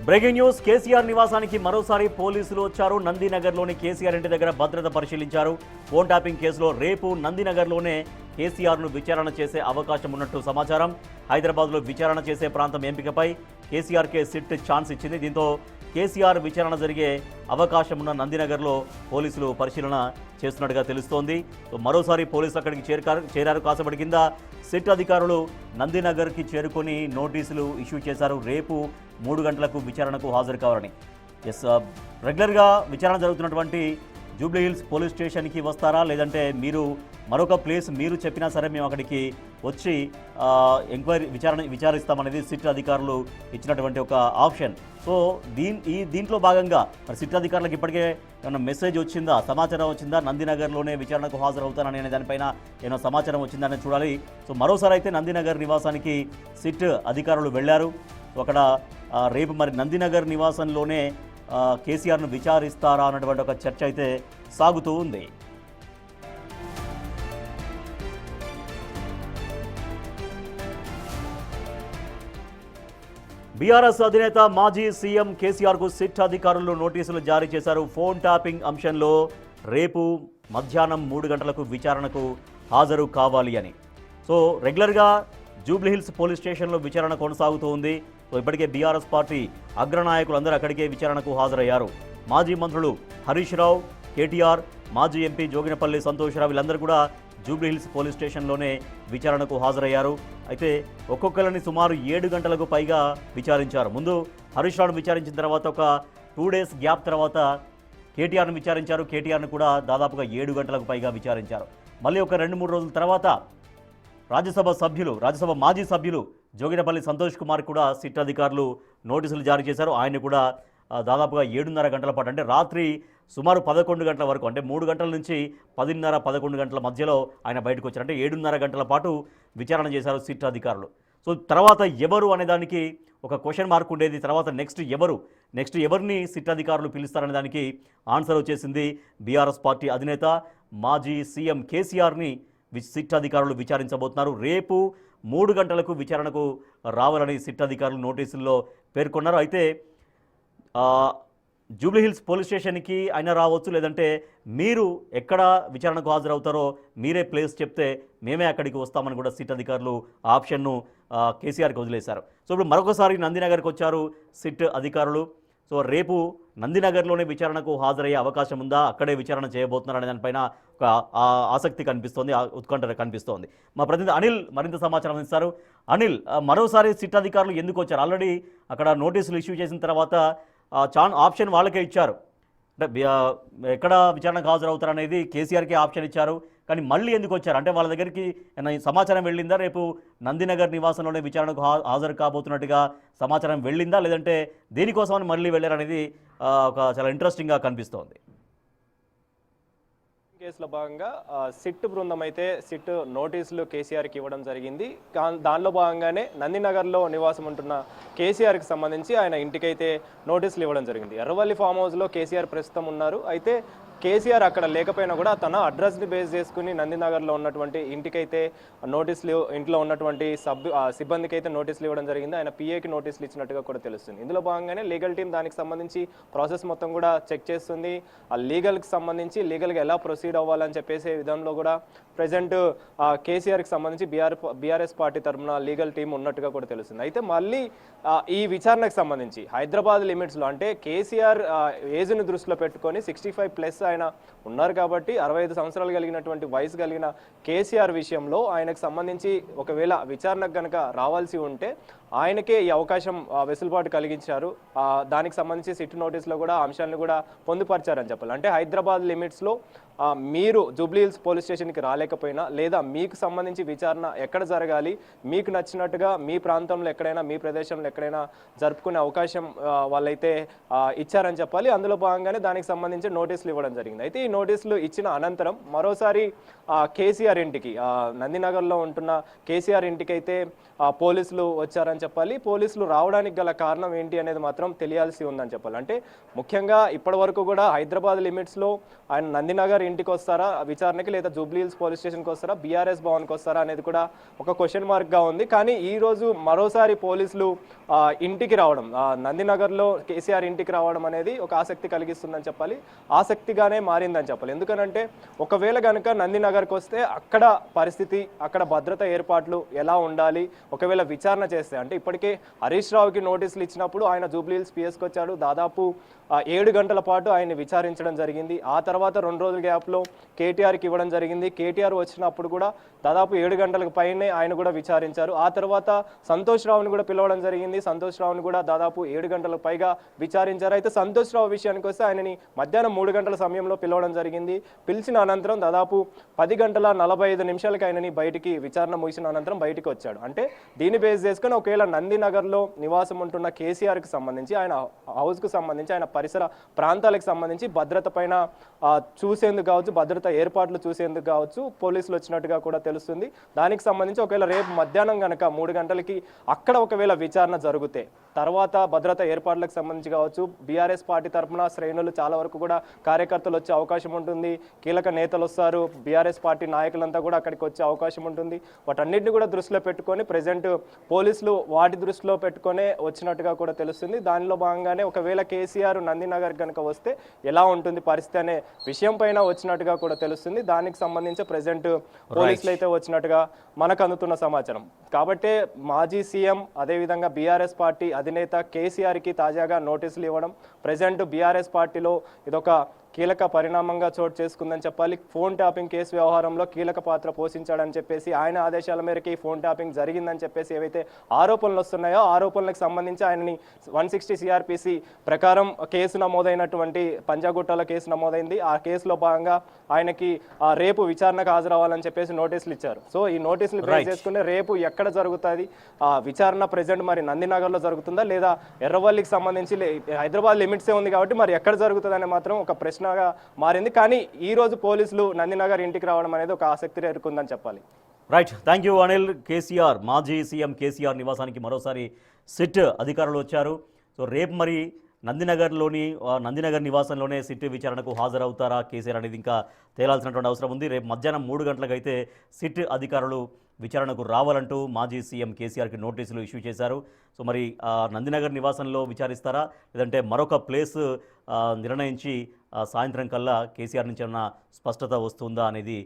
Breaking news. KCR నివాసానికి మరోసారి పోలీసులు వచ్చారు. నందినగర్లోని కేసీఆర్ ఇంటి దగ్గర భద్రత పరిశీలించారు. ఫోన్ ట్యాపింగ్ కేసులో రేపు నందినగర్లోనే కేసీఆర్ను విచారణ చేసే అవకాశం ఉన్నట్టు సమాచారం. హైదరాబాద్లో విచారణ చేసే ప్రాంతం ఎంపికపై కేసీఆర్కే సిట్ ఛాన్స్ ఇచ్చింది. దీంతో కేసీఆర్ విచారణ జరిగే అవకాశం ఉన్న నందినగర్లో పోలీసులు పరిశీలన చేస్తున్నట్టుగా తెలుస్తోంది. మరోసారి పోలీసులు అక్కడికి చేరారు. కాసేపటి కింద సిట్ అధికారులు నందినగర్కి చేరుకొని నోటీసులు ఇష్యూ చేశారు. రేపు 3 గంటలకు విచారణకు హాజరు కావాలని. రెగ్యులర్గా విచారణ జరుగుతున్నటువంటి జూబ్లీహిల్స్ పోలీస్ స్టేషన్కి వస్తారా, లేదంటే మీరు మరొక ప్లేస్ మీరు చెప్పినా సరే మేము అక్కడికి వచ్చి ఎంక్వైరీ విచారిస్తామనేది సిట్ అధికారులు ఇచ్చినటువంటి ఒక ఆప్షన్. సో దీంట్లో భాగంగా మరి సిట్ అధికారులకు ఇప్పటికే ఏమైనా మెసేజ్ వచ్చిందా, సమాచారం వచ్చిందా, నందినగర్లోనే విచారణకు హాజరవుతాననే దానిపైన ఏమైనా సమాచారం వచ్చిందని చూడాలి. సో మరోసారి అయితే నందినగర్ నివాసానికి సిట్ అధికారులు వెళ్లారు. అక్కడ రేపు మరి నందినగర్ నివాసంలోనే కేసీఆర్ను విచారిస్తారా అన్నటువంటి ఒక చర్చ అయితే సాగుతూ ఉంది. బీఆర్ఎస్ అధినేత మాజీ సీఎం కేసీఆర్కు సిట్ అధికారులు నోటీసులు జారీ చేశారు. ఫోన్ ట్యాపింగ్ అంశంలో రేపు మధ్యాహ్నం 3 గంటలకు విచారణకు హాజరు కావాలి అని. సో రెగ్యులర్గా జూబ్లీహిల్స్ పోలీస్ స్టేషన్లో విచారణ కొనసాగుతూ ఉంది. సో ఇప్పటికే బీఆర్ఎస్ పార్టీ అగ్రనాయకులందరూ అక్కడికే విచారణకు హాజరయ్యారు. మాజీ మంత్రులు హరీష్ రావు, కేటీఆర్, మాజీ ఎంపీ జోగినపల్లి సంతోష్రావు వీళ్ళందరూ కూడా జూబ్లీహిల్స్ పోలీస్ స్టేషన్లోనే విచారణకు హాజరయ్యారు. అయితే ఒక్కొక్కరిని సుమారు 7 గంటలకు పైగా విచారించారు. ముందు హరీష్ రావును విచారించిన తర్వాత ఒక 2 డేస్ గ్యాప్ తర్వాత కేటీఆర్ను విచారించారు. కేటీఆర్ను కూడా దాదాపుగా 7 గంటలకు పైగా విచారించారు. మళ్ళీ ఒక 2-3 రోజుల తర్వాత రాజ్యసభ మాజీ సభ్యులు జోగినపల్లి సంతోష్ కుమార్ కూడా సిట్ అధికారులు నోటీసులు జారీ చేశారు. ఆయన కూడా దాదాపుగా 7.5 గంటల పాటు, అంటే రాత్రి సుమారు 11 గంటల వరకు, అంటే 3 గంటల నుంచి 10:30-11 గంటల మధ్యలో ఆయన బయటకు వచ్చారు. అంటే 7.5 గంటల పాటు విచారణ చేశారు సిట్ అధికారులు. సో తర్వాత ఎవరు అనేదానికి ఒక క్వశ్చన్ మార్క్ ఉండేది. తర్వాత నెక్స్ట్ ఎవరిని సిట్ అధికారులు పిలుస్తారనే దానికి ఆన్సర్ వచ్చేసింది. బీఆర్ఎస్ పార్టీ అధినేత మాజీ సీఎం కేసీఆర్ని సిట్ అధికారులు విచారించబోతున్నారు. రేపు 3 గంటలకు విచారణకు రావాలని సిట్ అధికారులు నోటీసుల్లో పేర్కొన్నారు. అయితే జూబ్లీహిల్స్ పోలీస్ స్టేషన్కి అయినా రావచ్చు, లేదంటే మీరు ఎక్కడ విచారణకు హాజరవుతారో మీరే ప్లేస్ చెప్తే మేమే అక్కడికి వస్తామని కూడా సిట్ అధికారులు ఆప్షన్ను కేసీఆర్కి వదిలేశారు. సో ఇప్పుడు మరొకసారి నందినగర్కి వచ్చారు సిట్ అధికారులు. సో రేపు నందినగర్లోనే విచారణకు హాజరయ్యే అవకాశం ఉందా, అక్కడే విచారణ చేయబోతున్నారనే దానిపైన ఒక ఆసక్తి కనిపిస్తోంది, ఉత్కంఠ కనిపిస్తోంది. మా ప్రతినిధి అనిల్ మరింత సమాచారం అందిస్తారు. అనిల్, మరోసారి సిట్ అధికారులు ఎందుకు వచ్చారు? ఆల్రెడీ అక్కడ నోటీసులు ఇష్యూ చేసిన తర్వాత ఆప్షన్ వాళ్ళకే ఇచ్చారు, అంటే ఎక్కడ విచారణకు హాజరవుతారు అనేది కేసీఆర్కే ఆప్షన్ ఇచ్చారు. కానీ మళ్ళీ ఎందుకు వచ్చారు? అంటే వాళ్ళ దగ్గరికి సమాచారం వెళ్ళిందా? రేపు నందినగర్ నివాసంలోనే విచారణకు హాజరు కాబోతున్నట్టుగా సమాచారం వెళ్ళిందా, లేదంటే దేనికోసమని మళ్ళీ వెళ్ళారనేది ఒక చాలా ఇంట్రెస్టింగ్గా కనిపిస్తోంది. కేసులో భాగంగా సిట్ బృందం అయితే సిట్ నోటీసులు కేసీఆర్కి ఇవ్వడం జరిగింది. దానిలో భాగంగానే నందినగర్లో నివాసం ఉంటున్న కేసీఆర్కి సంబంధించి ఆయన ఇంటికైతే నోటీసులు ఇవ్వడం జరిగింది. ఎర్రవల్లి ఫామ్ హౌస్లో కేసీఆర్ ప్రస్తుతం ఉన్నారు. అయితే కేసీఆర్ అక్కడ లేకపోయినా కూడా తన అడ్రస్ని బేస్ చేసుకుని నందినగర్లో ఉన్నటువంటి ఇంటికైతే నోటీసులు, ఇంట్లో ఉన్నటువంటి సిబ్బందికి అయితే నోటీసులు ఇవ్వడం జరిగింది. ఆయన పిఏకి నోటీసులు ఇచ్చినట్టుగా కూడా తెలుస్తుంది. ఇందులో భాగంగానే లీగల్ టీం దానికి సంబంధించి ప్రాసెస్ మొత్తం కూడా చెక్ చేస్తుంది. ఆ లీగల్కి సంబంధించి లీగల్గా ఎలా ప్రొసీడ్ అవ్వాలని చెప్పేసే విధంలో కూడా ప్రజెంట్ కేసీఆర్కి సంబంధించి బీఆర్ఎస్ పార్టీ తరఫున లీగల్ టీం ఉన్నట్టుగా కూడా తెలుస్తుంది. అయితే మళ్ళీ ఈ విచారణకు సంబంధించి హైదరాబాద్ లిమిట్స్లో, అంటే కేసీఆర్ ఏజ్ని దృష్టిలో పెట్టుకొని 65+ ఆయన ఉన్నారు కాబట్టి 65 సంవత్సరాలు కలిగినటువంటి వయసు కలిగిన కేసీఆర్ విషయంలో ఆయనకు సంబంధించి ఒకవేళ విచారణకు కనుక రావాల్సి ఉంటే ఆయనకే ఈ అవకాశం వెసులుబాటు కలిగించారు. దానికి సంబంధించి సిట్ నోటీస్లో కూడా అంశాలను కూడా పొందుపరిచారని చెప్పాలి. అంటే హైదరాబాద్ లిమిట్స్లో మీరు జూబ్లీహిల్స్ పోలీస్ స్టేషన్కి రాలేకపోయినా, లేదా మీకు సంబంధించి విచారణ ఎక్కడ జరగాలి, మీకు నచ్చినట్టుగా మీ ప్రాంతంలో ఎక్కడైనా, మీ ప్రదేశంలో ఎక్కడైనా జరుపుకునే అవకాశం వాళ్ళైతే ఇచ్చారని చెప్పాలి. అందులో భాగంగానే దానికి సంబంధించి నోటీసులు ఇవ్వడం జరిగింది. అయితే ఈ నోటీసులు ఇచ్చిన అనంతరం మరోసారి కేసీఆర్ ఇంటికి, నందినగర్లో ఉంటున్న కేసీఆర్ ఇంటికి అయితే పోలీసులు వచ్చారని చెప్పాలి. పోలీసులు రావడానికి గల కారణం ఏంటి అనేది మాత్రం తెలియాల్సి ఉందని చెప్పాలి. అంటే ముఖ్యంగా ఇప్పటి వరకు కూడా హైదరాబాద్ లిమిట్స్లో ఆయన నందినగర్ ఇంటికి వస్తారా విచారణకి, లేదా జూబ్లీ హిల్స్ పోలీస్ స్టేషన్కి వస్తారా, బీఆర్ఎస్ భవన్కి వస్తారా అనేది కూడా ఒక క్వశ్చన్ మార్క్గా ఉంది. కానీ ఈ రోజు మరోసారి పోలీసులు ఇంటికి రావడం, నందినగర్లో కేసీఆర్ ఇంటికి రావడం అనేది ఒక ఆసక్తి కలిగిస్తుందని చెప్పాలి, ఆసక్తిగానే మారిందని చెప్పాలి. ఎందుకనంటే ఒకవేళ కనుక నందినగర్కి వస్తే అక్కడ పరిస్థితి, అక్కడ భద్రత ఏర్పాట్లు ఎలా ఉండాలి, ఒకవేళ విచారణ చేస్తే, అంటే ఇప్పటికే హరీష్ రావుకి నోటీసులు ఇచ్చినప్పుడు ఆయన జూబ్లీ హిల్స్ పిఎస్కి వచ్చాడు. దాదాపు 7 గంటల పాటు ఆయన్ని విచారించడం జరిగింది. ఆ తర్వాత 2 రోజుల గ్యాప్లో కేటీఆర్కి ఇవ్వడం జరిగింది. కేటీఆర్ వచ్చినప్పుడు కూడా దాదాపు 7 గంటలకు పైనే ఆయన కూడా విచారించారు. ఆ తర్వాత సంతోష్ రావుని కూడా పిలవడం జరిగింది. సంతోష్ రావుని కూడా దాదాపు 7 గంటలకు పైగా విచారించారు. అయితే సంతోష్ రావు విషయానికి వస్తే ఆయనని మధ్యాహ్నం 3 గంటల సమయంలో పిలవడం జరిగింది. పిలిచిన అనంతరం దాదాపు 10 గంటల 45 నిమిషాలకి ఆయనని బయటికి, విచారణ ముగిసిన అనంతరం బయటికి వచ్చాడు. అంటే దీన్ని బేస్ చేసుకుని ఒకవేళ నందినగర్లో నివాసం ఉంటున్న కేసీఆర్కి సంబంధించి, ఆయన హౌస్కు సంబంధించి, ఆయన పరిసర ప్రాంతాలకు సంబంధించి భద్రత పైన చూసేందుకు కావచ్చు, భద్రత ఏర్పాట్లు చూసేందుకు కావచ్చు పోలీసులు వచ్చినట్టుగా కూడా తెలుస్తుంది. దానికి సంబంధించి ఒకవేళ రేపు మధ్యాహ్నం కనుక 3 గంటలకి అక్కడ ఒకవేళ విచారణ జరిగితే తర్వాత భద్రత ఏర్పాట్లకు సంబంధించి కావచ్చు, బీఆర్ఎస్ పార్టీ తరఫున శ్రేణులు చాలా వరకు కూడా కార్యకర్తలు వచ్చే అవకాశం ఉంటుంది, కీలక నేతలు వస్తారు, బీఆర్ఎస్ పార్టీ నాయకులంతా కూడా అక్కడికి వచ్చే అవకాశం ఉంటుంది. వాటన్నిటిని కూడా దృష్టిలో పెట్టుకొని ప్రజెంట్ పోలీసులు వాటి దృష్టిలో పెట్టుకునే వచ్చినట్టుగా కూడా తెలుస్తుంది. దానిలో భాగంగానే ఒకవేళ కేసీఆర్ నందినగర్ కనుక వస్తే ఎలా ఉంటుంది పరిస్థితి అనే విషయం పైన వచ్చినట్టుగా కూడా తెలుస్తుంది. దానికి సంబంధించి ప్రజెంట్ పోలీసులు అయితే వచ్చినట్టుగా మనకు అందుతున్న సమాచారం. కాబట్టే మాజీ సీఎం అదేవిధంగా బీఆర్ఎస్ పార్టీ అధినేత కేసీఆర్కి తాజాగా నోటీసులు ఇవ్వడం ప్రజెంట్ బీఆర్ఎస్ పార్టీలో ఇదొక కీలక పరిణామంగా చోటు చేసుకుందని చెప్పాలి. ఫోన్ ట్యాపింగ్ కేసు వ్యవహారంలో కీలక పాత్ర పోషించాడని చెప్పేసి, ఆయన ఆదేశాల మేరకు ఫోన్ ట్యాపింగ్ జరిగిందని చెప్పేసి ఏవైతే ఆరోపణలు వస్తున్నాయో ఆరోపణలకు సంబంధించి ఆయనని 160 సిఆర్పిసి ప్రకారం కేసు నమోదైనటువంటి పంజాగుట్టలో కేసు నమోదైంది. ఆ కేసులో భాగంగా ఆయనకి రేపు విచారణకు హాజరవ్వాలని చెప్పేసి నోటీసులు ఇచ్చారు. సో ఈ నోటీసులు బేస్ చేసుకుని రేపు ఎక్కడ జరుగుతుంది విచారణ, ప్రెజెంట్ మరి నందినగర్లో జరుగుతుందా లేదా ఎర్రవల్లికి సంబంధించి, హైదరాబాద్ లిమిట్సే ఉంది కాబట్టి మరి ఎక్కడ జరుగుతుందని మాత్రం ఒక ప్రశ్నగా మారింది. కానీ ఈ రోజు పోలీసులు నందినగర్ ఇంటికి రావడం అనేది ఒక ఆసక్తి రేరుకుందని చెప్పాలి. Right, thank you Anil. KCR, మాజీ సీఎం కేసీఆర్ నివాసానికి మరోసారి సిట్ అధికారులు వచ్చారు. సో రేపు మరి నందినగర్ నివాసంలోనే సిట్ విచారణకు హాజరవుతారా కేసీఆర్ అనేది ఇంకా తేలాల్సినటువంటి అవసరం ఉంది. రేపు మధ్యాహ్నం 3 గంటలకైతే సిట్ అధికారులు విచారణకు రావాలంటూ మాజీ సీఎం కేసీఆర్కి నోటీసులు ఇష్యూ చేశారు. సో మరి నందినగర్ నివాసంలో విచారిస్తారా, లేదంటే మరొక ప్లేస్ నిర్ణయించి సాయంత్రం కల్లా కేసీఆర్ నుంచి ఏమన్నా స్పష్టత వస్తుందా అనేది